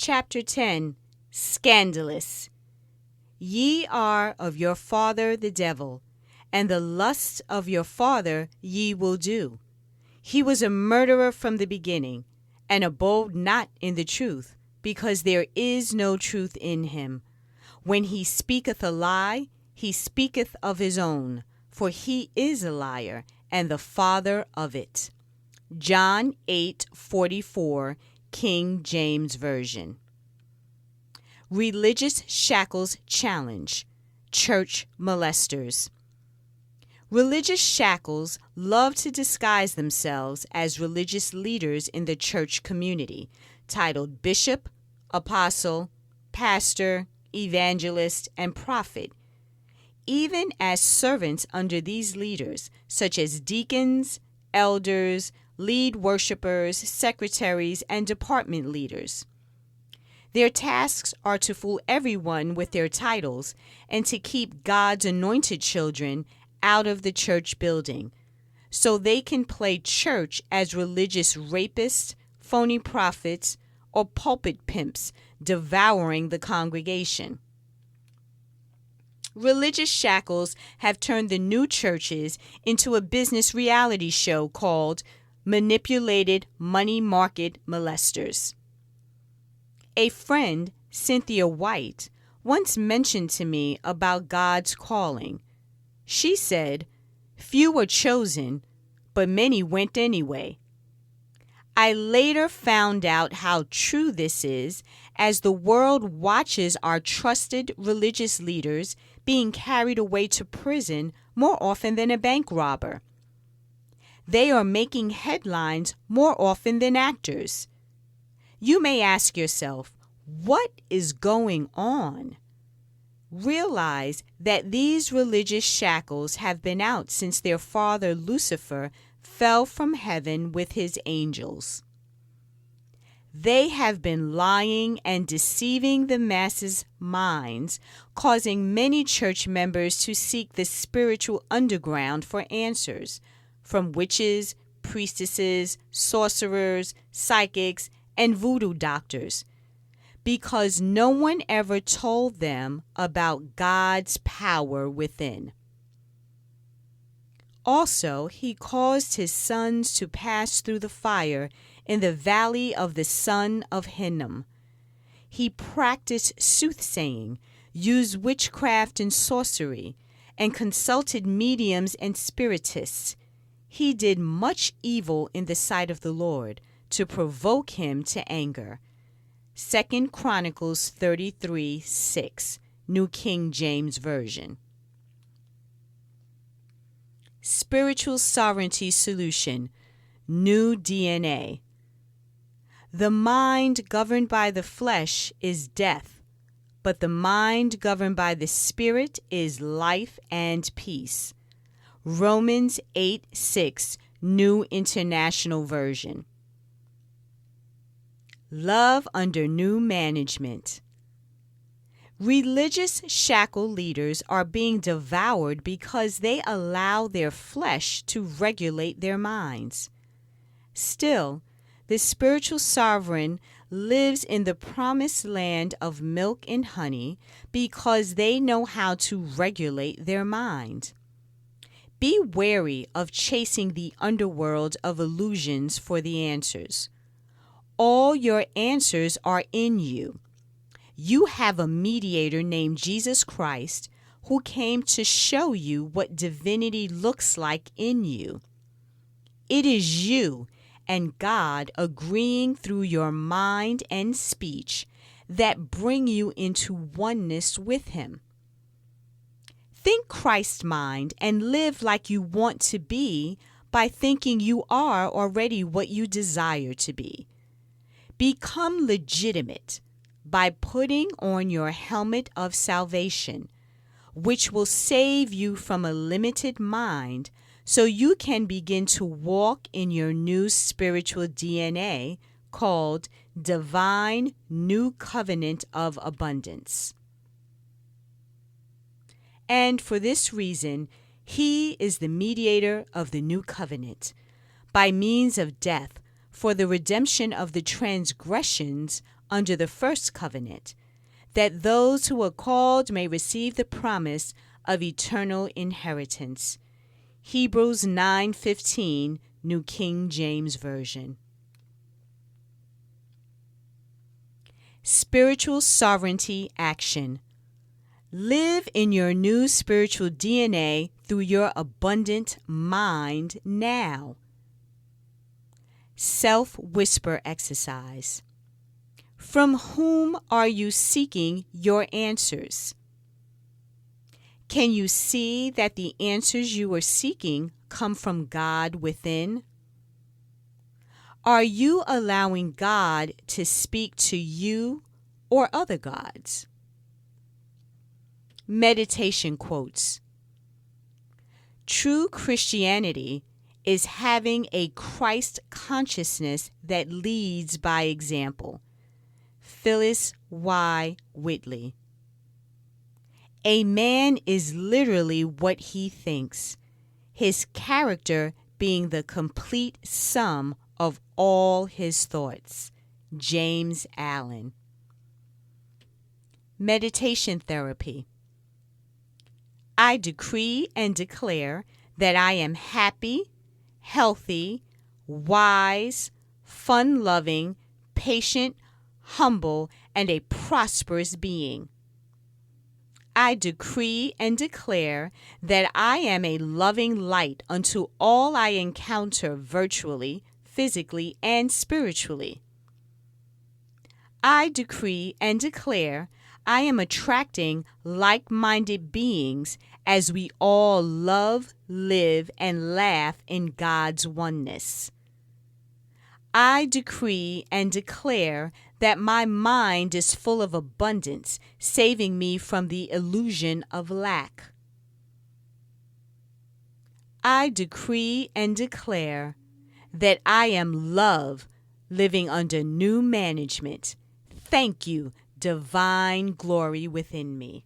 chapter 10, Scandalous. Ye are of your father the devil, and the lusts of your father ye will do. He was a murderer from the beginning, and abode not in the truth, because there is no truth in him. When he speaketh a lie, he speaketh of his own, for he is a liar, and the father of it. John 8:44, King James Version. Religious Shackles Challenge. Church Molesters. Religious shackles love to disguise themselves as religious leaders in the church community, titled bishop, apostle, pastor, evangelist, and prophet, even as servants under these leaders, such as deacons, elders, lead worshipers, secretaries, and department leaders. Their tasks are to fool everyone with their titles and to keep God's anointed children out of the church building, so they can play church as religious rapists, phony prophets, or pulpit pimps devouring the congregation. Religious shackles have turned the new churches into a business reality show called Manipulated Money Market Molesters. A friend, Cynthia White, once mentioned to me about God's calling. She said, "Few were chosen, but many went anyway." I later found out how true this is as the world watches our trusted religious leaders being carried away to prison more often than a bank robber. They are making headlines more often than actors. You may ask yourself, what is going on? Realize that these religious shackles have been out since their father Lucifer fell from heaven with his angels. They have been lying and deceiving the masses' minds, causing many church members to seek the spiritual underground for answers from witches, priestesses, sorcerers, psychics, and voodoo doctors, because no one ever told them about God's power within. Also, he caused his sons to pass through the fire in the valley of the son of Hinnom. He practiced soothsaying, used witchcraft and sorcery, and consulted mediums and spiritists. He did much evil in the sight of the Lord to provoke him to anger. 2 Chronicles 33:6, New King James Version. Spiritual Sovereignty Solution, New DNA. The mind governed by the flesh is death, but the mind governed by the Spirit is life and peace. Romans 8:6, New International Version. Love under new management. Religious shackle leaders are being devoured because they allow their flesh to regulate their minds. Still, the spiritual sovereign lives in the promised land of milk and honey because they know how to regulate their mind. Be wary of chasing the underworld of illusions for the answers. All your answers are in you. You have a mediator named Jesus Christ who came to show you what divinity looks like in you. It is you and God agreeing through your mind and speech that bring you into oneness with Him. Think Christ mind and live like you want to be by thinking you are already what you desire to be. Become legitimate by putting on your helmet of salvation, which will save you from a limited mind so you can begin to walk in your new spiritual DNA called Divine New Covenant of Abundance. And for this reason, He is the mediator of the new covenant, by means of death, for the redemption of the transgressions under the first covenant, that those who are called may receive the promise of eternal inheritance. Hebrews 9:15, New King James Version. Spiritual sovereignty action. Live in your new spiritual DNA through your abundant mind now. Self-whisper exercise. From whom are you seeking your answers? Can you see that the answers you are seeking come from God within? Are you allowing God to speak to you or other gods? Meditation quotes. True Christianity is having a Christ consciousness that leads by example. Phyllis Y. Whitley. A man is literally what he thinks, his character being the complete sum of all his thoughts. James Allen. Meditation therapy. I decree and declare that I am happy, healthy, wise, fun-loving, patient, humble, and a prosperous being. I decree and declare that I am a loving light unto all I encounter virtually, physically, and spiritually. I decree and declare I am attracting like-minded beings as we all love, live, and laugh in God's oneness. I decree and declare that my mind is full of abundance, saving me from the illusion of lack. I decree and declare that I am love, living under new management. Thank you, divine glory within me.